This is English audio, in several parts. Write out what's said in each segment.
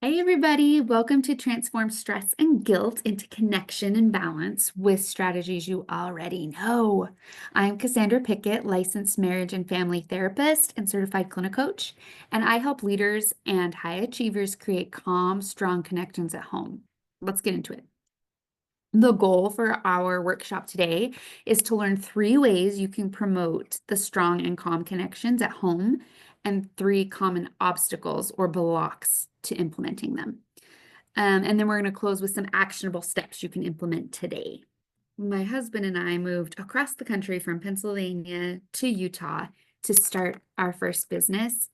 Hey everybody, welcome to Transform Stress and Guilt into Connection and Balance with strategies you already know. I'm Cassandra Pickett, licensed marriage and family therapist and certified clinical coach, and I help leaders and high achievers create calm, strong connections at home. Let's get into it. The goal for our workshop today is to learn 3 ways you can promote the strong and calm connections at home and 3 common obstacles or blocks to implementing them. And then we're going to close with some actionable steps you can implement today. My husband and I moved across the country from Pennsylvania to Utah to start our first business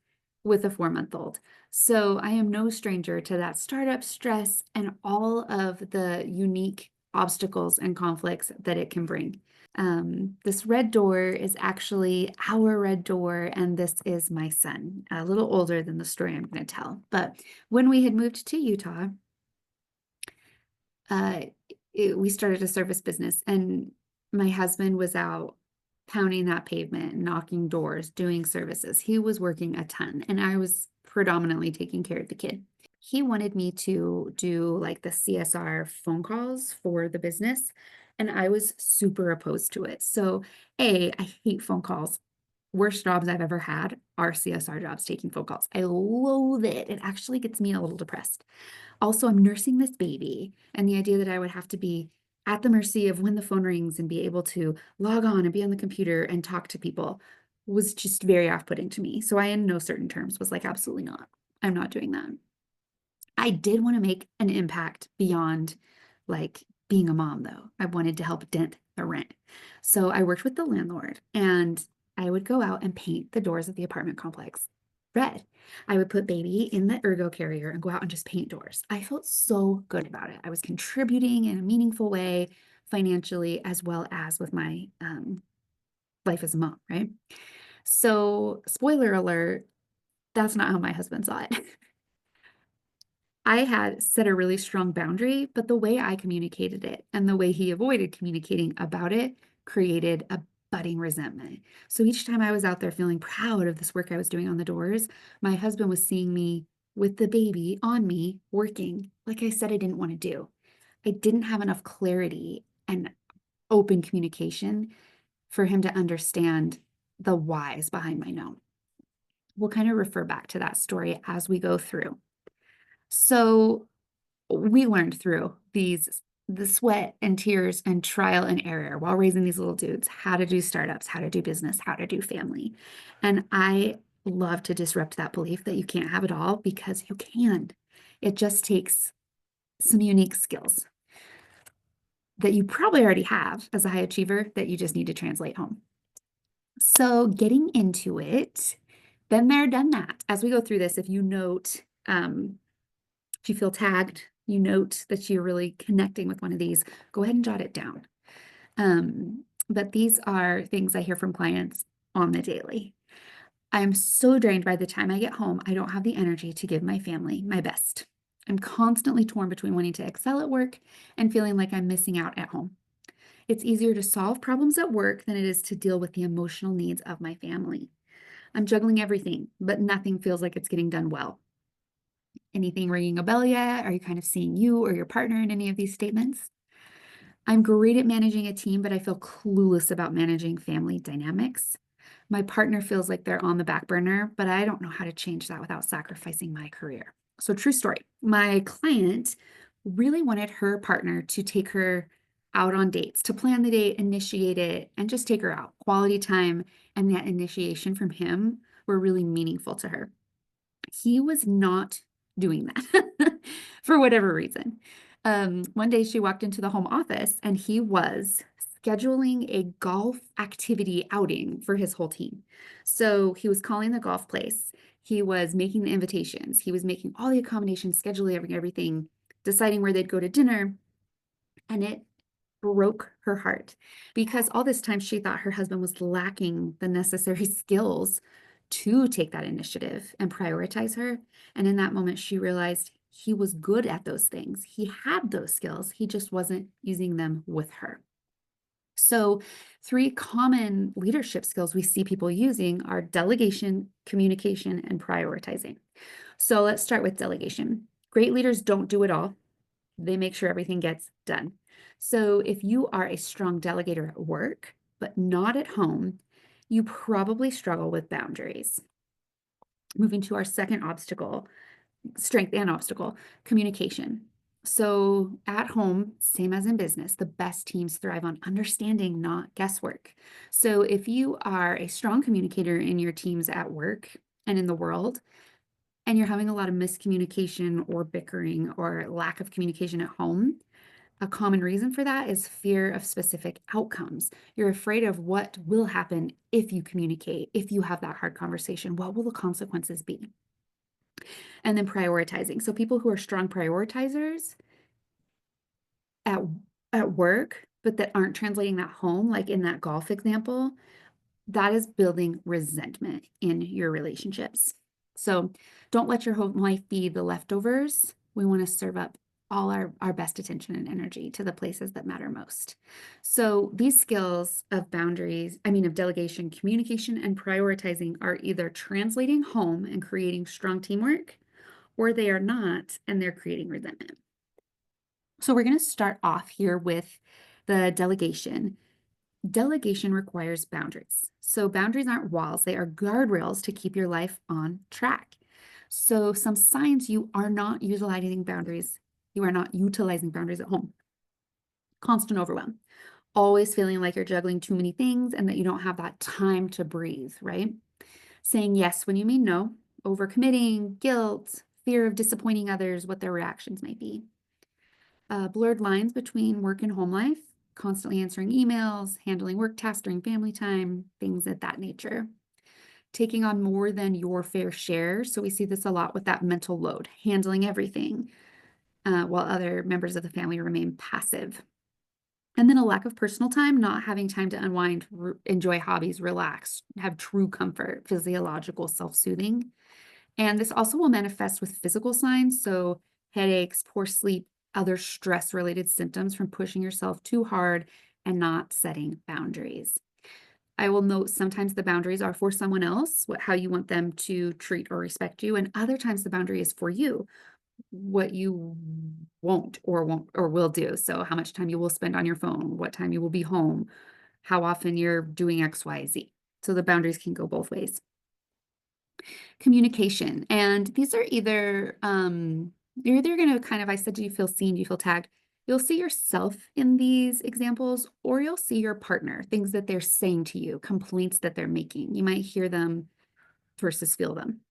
with a 4-month-old. So I am no stranger to that startup stress and all of the unique obstacles and conflicts that it can bring. This red door is actually our red door, and this is my son, a little older than the story I'm going to tell. But when we had moved to Utah, uh, we started a service business, and my husband was out pounding that pavement, knocking doors, doing services. He was working a ton, and I was predominantly taking care of the kid. He wanted me to do like the CSR phone calls for the business, and I was super opposed to it. So, I hate phone calls. Worst jobs I've ever had are CSR jobs, taking phone calls. I loathe it. It actually gets me a little depressed. Also, I'm nursing this baby, and the idea that I would have to be at the mercy of when the phone rings and be able to log on and be on the computer and talk to people was just very off-putting to me. So I, in no certain terms, was like, absolutely not. I'm not doing that. I did want to make an impact beyond like being a mom, though. I wanted to help dent the rent. So I worked with the landlord, and I would go out and paint the doors of the apartment complex red. I would put baby in the ergo carrier and go out and just paint doors. I felt so good about it. I was contributing in a meaningful way financially as well as with my life as a mom, right? So, spoiler alert, that's not how my husband saw it. I had set a really strong boundary, but the way I communicated it and the way he avoided communicating about it created a budding resentment. So each time I was out there feeling proud of this work I was doing on the doors, my husband was seeing me with the baby on me working like I said I didn't want to do. I didn't have enough clarity and open communication for him to understand the whys behind my no. We'll kind of refer back to that story as we go through. So we learned through the sweat and tears and trial and error while raising these little dudes how to do startups, how to do business, how to do family. And I love to disrupt that belief that you can't have it all, because you can. It just takes some unique skills that you probably already have as a high achiever that you just need to translate home. So getting into it, been there, done that. As we go through this, if you note, if you feel tagged, you note that you're really connecting with one of these, go ahead and jot it down. But these are things I hear from clients on the daily. I'm so drained by the time I get home, I don't have the energy to give my family my best. I'm constantly torn between wanting to excel at work and feeling like I'm missing out at home. It's easier to solve problems at work than it is to deal with the emotional needs of my family. I'm juggling everything, but nothing feels like it's getting done well. Anything ringing a bell yet? Are you kind of seeing you or your partner in any of these statements? I'm great at managing a team, but I feel clueless about managing family dynamics. My partner feels like they're on the back burner, but I don't know how to change that without sacrificing my career. So, true story. My client really wanted her partner to take her out on dates, to plan the date, initiate it, and just take her out. Quality time and that initiation from him were really meaningful to her. He was not doing that for whatever reason. One day she walked into the home office and he was scheduling a golf activity outing for his whole team. So he was calling the golf place. He was making the invitations. He was making all the accommodations, scheduling everything, deciding where they'd go to dinner. And it broke her heart, because all this time she thought her husband was lacking the necessary skills to take that initiative and prioritize her. And in that moment, she realized he was good at those things. He had those skills. He just wasn't using them with her. So 3 common leadership skills we see people using are delegation, communication, and prioritizing. So let's start with delegation. Great leaders don't do it all. They make sure everything gets done. So if you are a strong delegator at work, but not at home, you probably struggle with boundaries. Moving to our second obstacle, strength and obstacle, communication. So at home, same as in business, the best teams thrive on understanding, not guesswork. So if you are a strong communicator in your teams at work and in the world, and you're having a lot of miscommunication or bickering or lack of communication at home, a common reason for that is fear of specific outcomes. You're afraid of what will happen if you communicate, if you have that hard conversation. What will the consequences be? And then prioritizing. So people who are strong prioritizers at, at work, but that aren't translating that home, like in that golf example, that is building resentment in your relationships. So don't let your home life be the leftovers. We want to serve up all our best attention and energy to the places that matter most. So these skills of boundaries, of delegation, communication, and prioritizing are either translating home and creating strong teamwork, or they are not, and they're creating resentment. So we're going to start off here with the delegation. Delegation requires boundaries. So boundaries aren't walls, they are guardrails to keep your life on track. So some signs you are not utilizing boundaries, at home. Constant overwhelm. Always feeling like you're juggling too many things and that you don't have that time to breathe, right? Saying yes when you mean no, overcommitting, guilt, fear of disappointing others, what their reactions might be. Blurred lines between work and home life, constantly answering emails, handling work tasks during family time, things of that nature. Taking on more than your fair share. So we see this a lot with that mental load, handling everything, while other members of the family remain passive. And then a lack of personal time, not having time to unwind, enjoy hobbies, relax, have true comfort, physiological self-soothing. And this also will manifest with physical signs. So headaches, poor sleep, other stress-related symptoms from pushing yourself too hard and not setting boundaries. I will note sometimes the boundaries are for someone else, how you want them to treat or respect you, and other times the boundary is for you, what you won't or will do. So how much time you will spend on your phone, what time you will be home, how often you're doing X, Y, Z. So the boundaries can go both ways. Communication. And these are either, you're either going to kind of, I said, do you feel seen? Do you feel tagged? You'll see yourself in these examples, or you'll see your partner, things that they're saying to you, complaints that they're making. You might hear them versus feel them.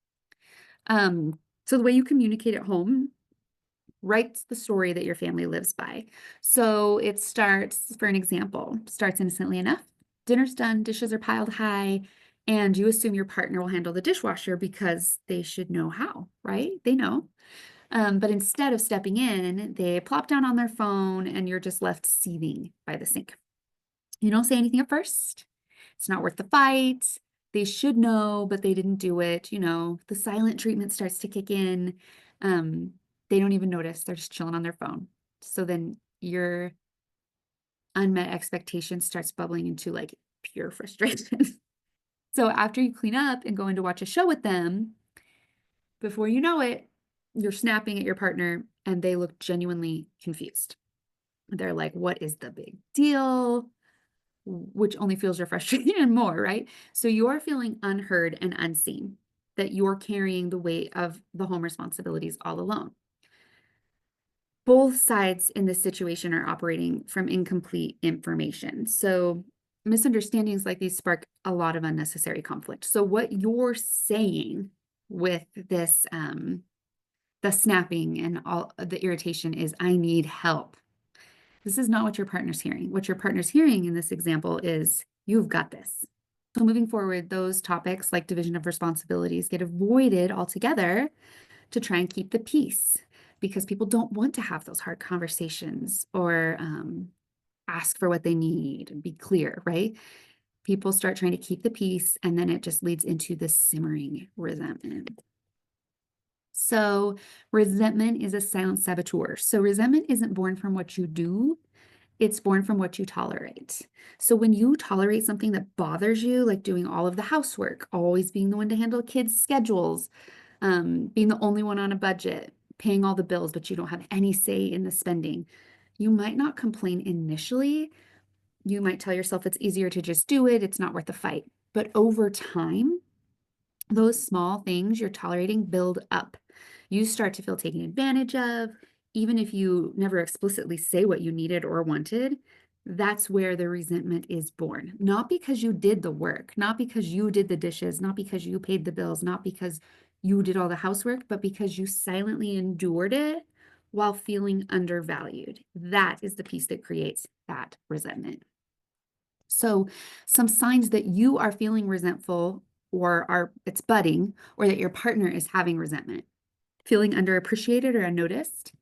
So the way you communicate at home writes the story that your family lives by. So it starts, for an example, starts innocently enough. Dinner's done, dishes are piled high, and you assume your partner will handle the dishwasher because they should know how, right? They know. But instead of stepping in, they plop down on their phone and you're just left seething by the sink. You don't say anything at first. It's not worth the fight. They should know, but they didn't do it. The silent treatment starts to kick in. They don't even notice. They're just chilling on their phone. So then your unmet expectation starts bubbling into like pure frustration. So after you clean up and go in to watch a show with them, before you know it, you're snapping at your partner and they look genuinely confused. They're like, what is the big deal? Which only fuels your frustration more, right? So you're feeling unheard and unseen, that you're carrying the weight of the home responsibilities all alone. Both sides in this situation are operating from incomplete information. So misunderstandings like these spark a lot of unnecessary conflict. So what you're saying with this, the snapping and all the irritation is, I need help. This is not what your partner's hearing. What your partner's hearing in this example is, you've got this. So moving forward, those topics like division of responsibilities get avoided altogether to try and keep the peace, because people don't want to have those hard conversations or ask for what they need and be clear, right? People start trying to keep the peace, and then it just leads into the simmering resentment. So resentment is a silent saboteur. So resentment isn't born from what you do, it's born from what you tolerate. So when you tolerate something that bothers you, like doing all of the housework, always being the one to handle kids' schedules, being the only one on a budget, paying all the bills, but you don't have any say in the spending. You might not complain initially. You might tell yourself it's easier to just do it. It's not worth the fight. But over time, those small things you're tolerating build up. You start to feel taken advantage of, even if you never explicitly say what you needed or wanted. That's where the resentment is born. Not because you did the work, not because you did the dishes, not because you paid the bills, not because you did all the housework, but because you silently endured it while feeling undervalued. That is the piece that creates that resentment. So, some signs that you are feeling resentful or it's budding, or that your partner is having resentment: feeling underappreciated or unnoticed,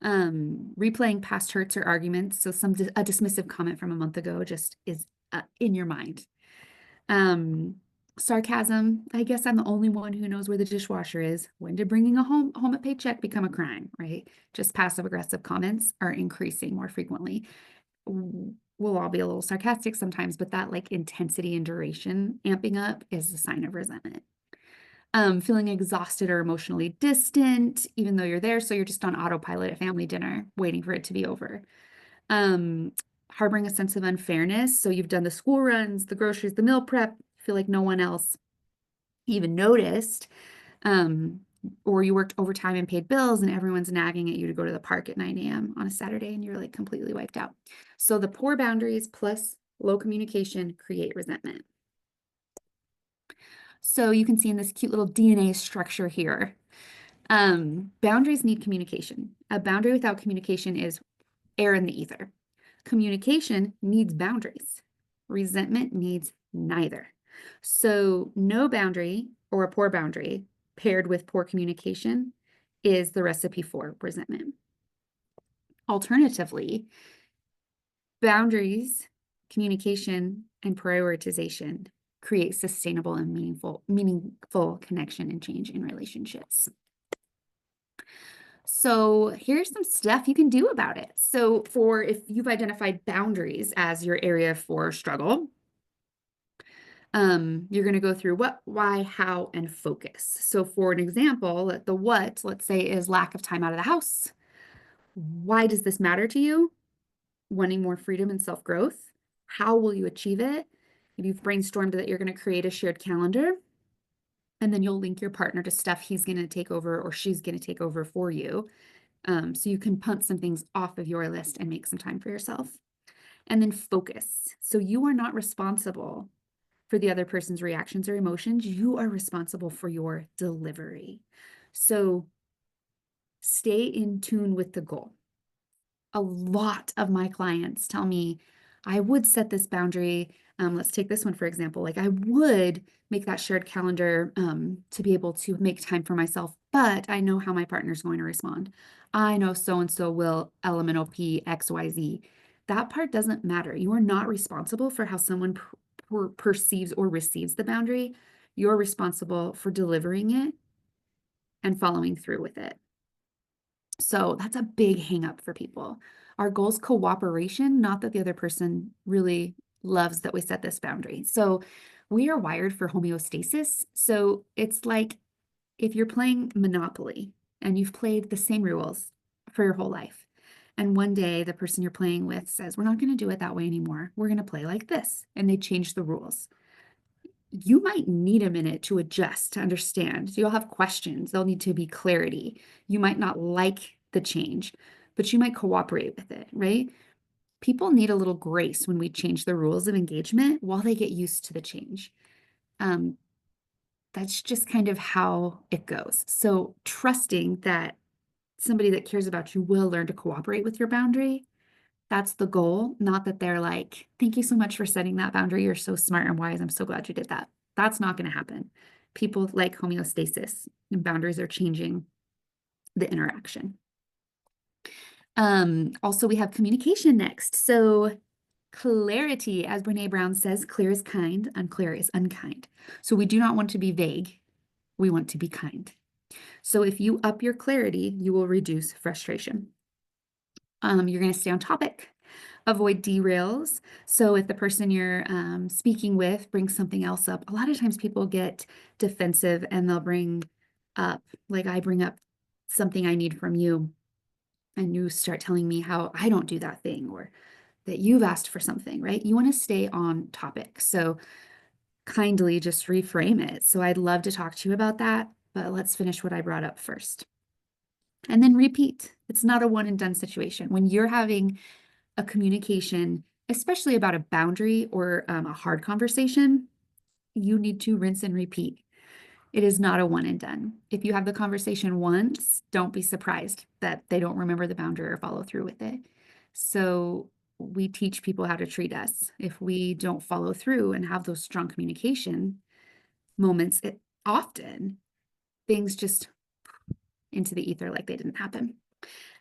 replaying past hurts or arguments. So a dismissive comment from a month ago just is in your mind. Sarcasm: I guess I'm the only one who knows where the dishwasher is. When did bringing home a paycheck become a crime, right? Just passive aggressive comments are increasing more frequently. We'll all be a little sarcastic sometimes, but that like intensity and duration amping up is a sign of resentment. Feeling exhausted or emotionally distant, even though you're there. So you're just on autopilot at family dinner, waiting for it to be over. Harboring a sense of unfairness. So you've done the school runs, the groceries, the meal prep, feel like no one else even noticed. Or you worked overtime and paid bills and everyone's nagging at you to go to the park at 9 a.m. on a Saturday and you're like completely wiped out. So the poor boundaries plus low communication create resentment. So you can see in this cute little DNA structure here, boundaries need communication. A boundary without communication is air in the ether. Communication needs boundaries. Resentment needs neither. So no boundary or a poor boundary paired with poor communication is the recipe for resentment. Alternatively, boundaries, communication, and prioritization create sustainable and meaningful connection and change in relationships. So here's some stuff you can do about it. So if you've identified boundaries as your area for struggle, you're going to go through what, why, how, and focus. So for an example, the what, let's say, is lack of time out of the house. Why does this matter to you? Wanting more freedom and self-growth. How will you achieve it? If you've brainstormed that you're going to create a shared calendar, and then you'll link your partner to stuff he's going to take over or she's going to take over for you. So you can punt some things off of your list and make some time for yourself. And then focus. So you are not responsible for the other person's reactions or emotions. You are responsible for your delivery. So stay in tune with the goal. A lot of my clients tell me, I would set this boundary. Let's take this one, for example. Like I would make that shared calendar to be able to make time for myself, but I know how my partner's going to respond. I know so-and-so will LMNOP XYZ. That part doesn't matter. You are not responsible for how someone perceives or receives the boundary. You're responsible for delivering it and following through with it. So that's a big hang up for people. Our goal is cooperation, not that the other person really loves that we set this boundary. So we are wired for homeostasis. So it's like if you're playing Monopoly and you've played the same rules for your whole life, and one day the person you're playing with says, we're not going to do it that way anymore. We're going to play like this. And they change the rules. You might need a minute to adjust, to understand. You'll have questions. There'll need to be clarity. You might not like the change, but you might cooperate with it, right? People need a little grace when we change the rules of engagement while they get used to the change. That's just kind of how it goes. So trusting that somebody that cares about you will learn to cooperate with your boundary. That's the goal, not that they're like, thank you so much for setting that boundary. You're so smart and wise. I'm so glad you did that. That's not going to happen. People like homeostasis, and boundaries are changing the interaction. Also, we have communication next. So clarity, as Brene Brown says, clear is kind, unclear is unkind. So we do not want to be vague. We want to be kind. So if you up your clarity, you will reduce frustration. You're going to stay on topic, avoid derails. So if the person you're speaking with brings something else up, a lot of times people get defensive and they'll bring up, like I bring up something I need from you, and you start telling me how I don't do that thing, or that you've asked for something, right? You want to stay on topic. So kindly just reframe it. So I'd love to talk to you about that, but let's finish what I brought up first. And then repeat. It's not a one and done situation. When you're having a communication, especially about a boundary or a hard conversation, you need to rinse and repeat. It is not a one and done. If you have the conversation once, don't be surprised that they don't remember the boundary or follow through with it. So we teach people how to treat us. If we don't follow through and have those strong communication moments, often things just into the ether like they didn't happen.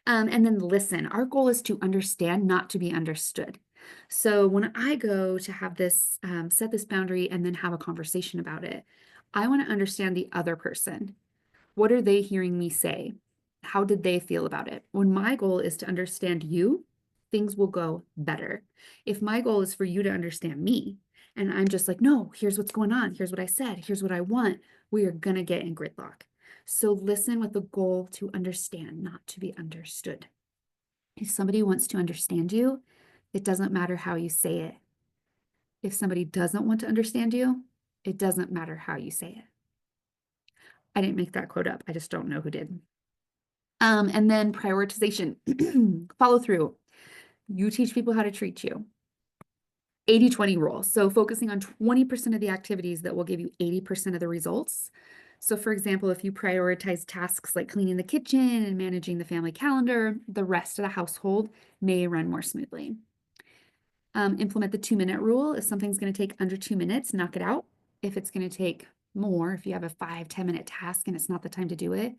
And then listen. Our goal is to understand, not to be understood. So when I go to have this, set this boundary and then have a conversation about it, I want to understand the other person. What are they hearing me say? How did they feel about it? When my goal is to understand you, things will go better. If my goal is for you to understand me, and I'm just like, no, here's what's going on. Here's what I said. Here's what I want. We are going to get in gridlock. So listen with the goal to understand, not to be understood. If somebody wants to understand you, it doesn't matter how you say it. If somebody doesn't want to understand you, it doesn't matter how you say it. I didn't make that quote up. I just don't know who did. And then prioritization, follow through. You teach people how to treat you. 80-20 rule. So focusing on 20% of the activities that will give you 80% of the results. So for example, if you prioritize tasks like cleaning the kitchen and managing the family calendar, the rest of the household may run more smoothly. Implement the 2-minute rule. If something's going to take under 2 minutes, knock it out. If it's going to take more, if you have a 5-10 minute task and it's not the time to do it,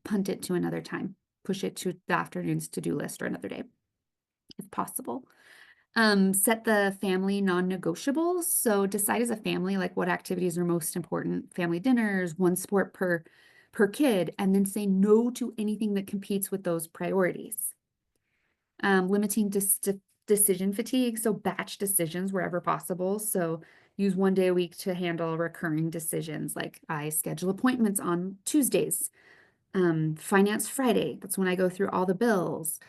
punt it to another time. Push it to the afternoon's to-do list or another day, if possible. Set the family non-negotiables. So decide as a family, like what activities are most important, family dinners, one sport per kid, and then say no to anything that competes with those priorities. Limiting decision fatigue. So batch decisions wherever possible. So use 1 day a week to handle recurring decisions. Like I schedule appointments on Tuesdays. Finance Friday, that's when I go through all the bills.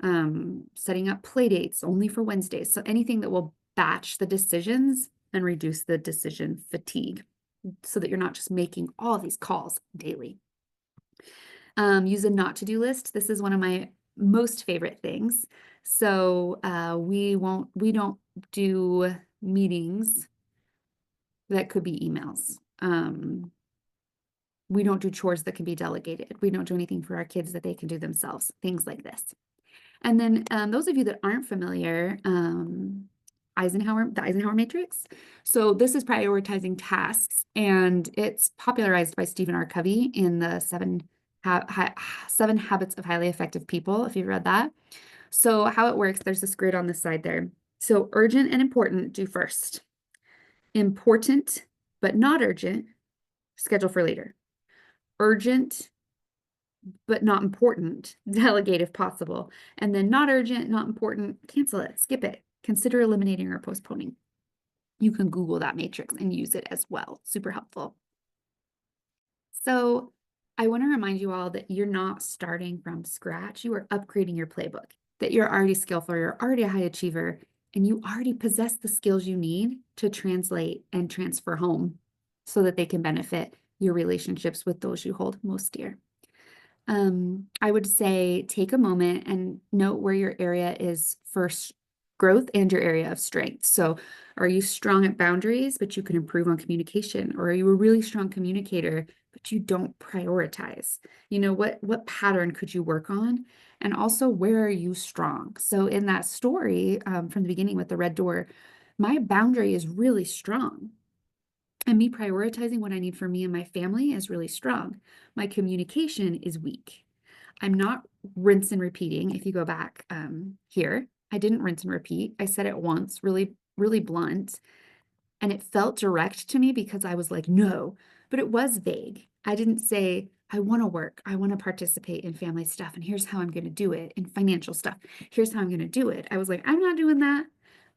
Setting up play dates only for Wednesdays. So anything that will batch the decisions and reduce the decision fatigue so that you're not just making all these calls daily. Use a not to do list. This is one of my most favorite things. So we don't do meetings that could be emails. We don't do chores that can be delegated. We don't do anything for our kids that they can do themselves, things like this. And then those of you that aren't familiar, the Eisenhower matrix. So this is prioritizing tasks, and it's popularized by Stephen R. Covey in the Seven Habits of Highly Effective People, if you've read that. So how it works, there's this grid on the side there. So urgent and important, do first. Important, but not urgent, schedule for later. Urgent, but not important, delegate if possible. And then not urgent, not important, cancel it, skip it, consider eliminating or postponing. You can Google that matrix and use it as well. Super helpful. So I want to remind you all that you're not starting from scratch. You are upgrading your playbook, that you're already skillful, you're already a high achiever, and you already possess the skills you need to translate and transfer home so that they can benefit your relationships with those you hold most dear. I would say take a moment and note where your area is for growth and your area of strength. So are you strong at boundaries, but you can improve on communication? Or are you a really strong communicator, but you don't prioritize? You know, what pattern could you work on? And also, where are you strong? So in that story from the beginning with the red door, my boundary is really strong. And me prioritizing what I need for me and my family is really strong. My communication is weak. I'm not rinse and repeating. If you go back here, I didn't rinse and repeat. I said it once, really, really blunt. And it felt direct to me because I was like, no, but it was vague. I didn't say, I want to work. I want to participate in family stuff. And here's how I'm going to do it, in financial stuff. Here's how I'm going to do it. I was like, I'm not doing that.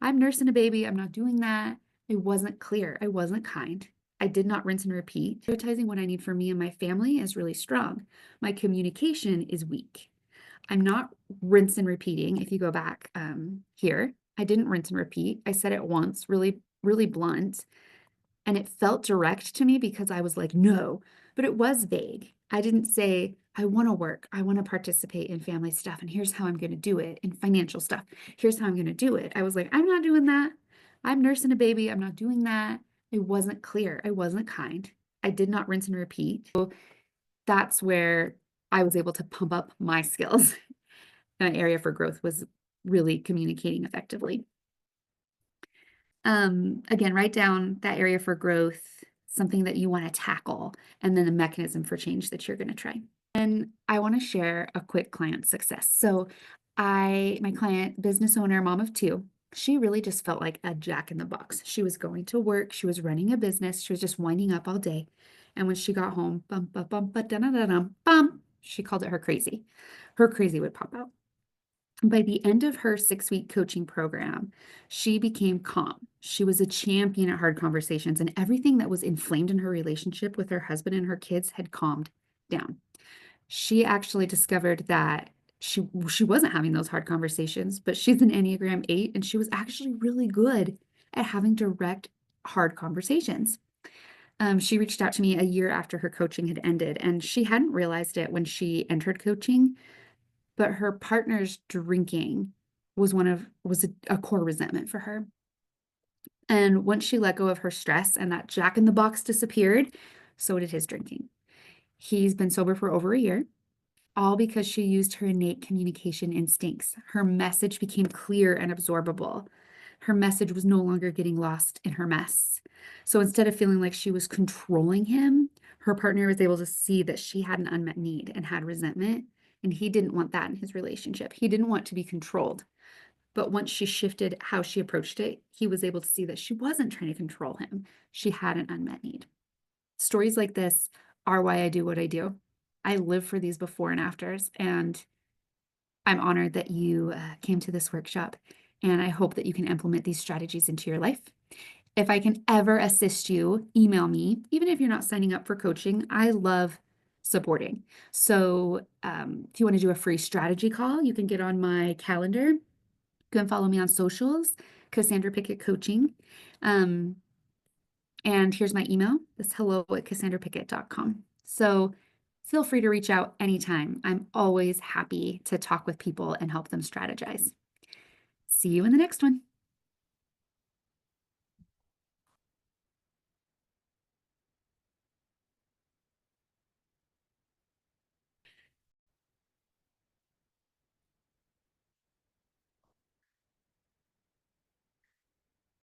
I'm nursing a baby. I'm not doing that. It wasn't clear. I wasn't kind. I did not rinse and repeat. Prioritizing what I need for me and my family is really strong. My communication is weak. I'm not rinse and repeating. If you go back here, I didn't rinse and repeat. I said it once, really, really blunt. And it felt direct to me because I was like, no, but it was vague. I didn't say, I want to work. I want to participate in family stuff. And here's how I'm going to do it in financial stuff. Here's how I'm going to do it. I was like, I'm not doing that. I'm nursing a baby. I'm not doing that. It wasn't clear. I wasn't kind. I did not rinse and repeat. So that's where I was able to pump up my skills. An area for growth was really communicating effectively. Again, write down that area for growth, something that you want to tackle, and then the mechanism for change that you're going to try. And I want to share a quick client success. So my client, business owner, mom of two, she really just felt like a jack in the box. She was going to work, she was running a business, she was just winding up all day. And when she got home, bum, bum, bum, ba, da, da, da, da, bum, she called it her crazy. Her crazy would pop out. By the end of her 6-week coaching program, she became calm. She was a champion at hard conversations, and everything that was inflamed in her relationship with her husband and her kids had calmed down. She actually discovered that she wasn't having those hard conversations, but she's an Enneagram 8, and she was actually really good at having direct, hard conversations. She reached out to me a year after her coaching had ended, and she hadn't realized it when she entered coaching, but her partner's drinking was a core resentment for her. And once she let go of her stress and that jack in the box disappeared, so did his drinking. He's been sober for over a year, all because she used her innate communication instincts. Her message became clear and absorbable. Her message was no longer getting lost in her mess. So instead of feeling like she was controlling him, her partner was able to see that she had an unmet need and had resentment. And he didn't want that in his relationship. He didn't want to be controlled. But once she shifted how she approached it, he was able to see that she wasn't trying to control him. She had an unmet need. Stories like this are why I do what I do. I live for these before and afters, and I'm honored that you came to this workshop, and I hope that you can implement these strategies into your life. If I can ever assist you, email me. Even if you're not signing up for coaching, I love supporting. So if you want to do a free strategy call, you can get on my calendar. You can follow me on socials, Cassandra Pickett Coaching. And here's my email. It's hello@cassandrapickett.com. So feel free to reach out anytime. I'm always happy to talk with people and help them strategize. See you in the next one.